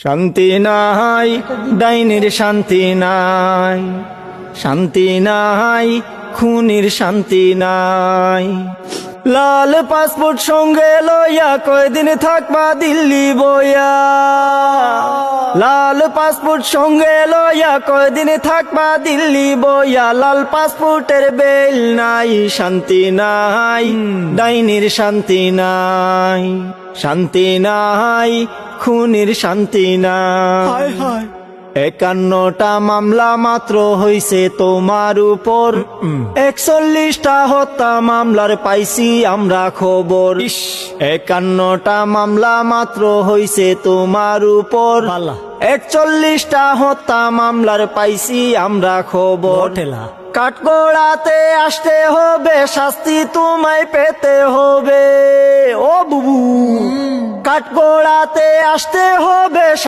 শান্তি নাই, ডাইনির শান্তি নাই, শান্তি নাই, খুনির শান্তি নাই। লাল পাসপোর্ট সঙ্গে লইয়া কয়দিন থাকবা দিল্লি বইয়া, লাল পাসপোর্ট সঙ্গে লইয়া কয়দিন থাকবা দিল্লি বইয়া। লাল পাসপোর্টের বেল নাই, শান্তি নাই, ডাইনির শান্তি নাই, শান্তি নাই, খুনির শান্তি নাই। 51টা মামলা মাত্র হইছে তোমার উপর, 41টা হত্যা মামলার পাইছি আমরা খবর। 51টা মামলা মাত্র হইছে তোমার উপর, 41টা হত্যা মামলার পাইছি আমরা খবর। কাঠগড়াতে আসতে হবে, শাস্তি তোমায় পেতে হবে। ও বুবু, কাঠগড়াতে আসতে হবে।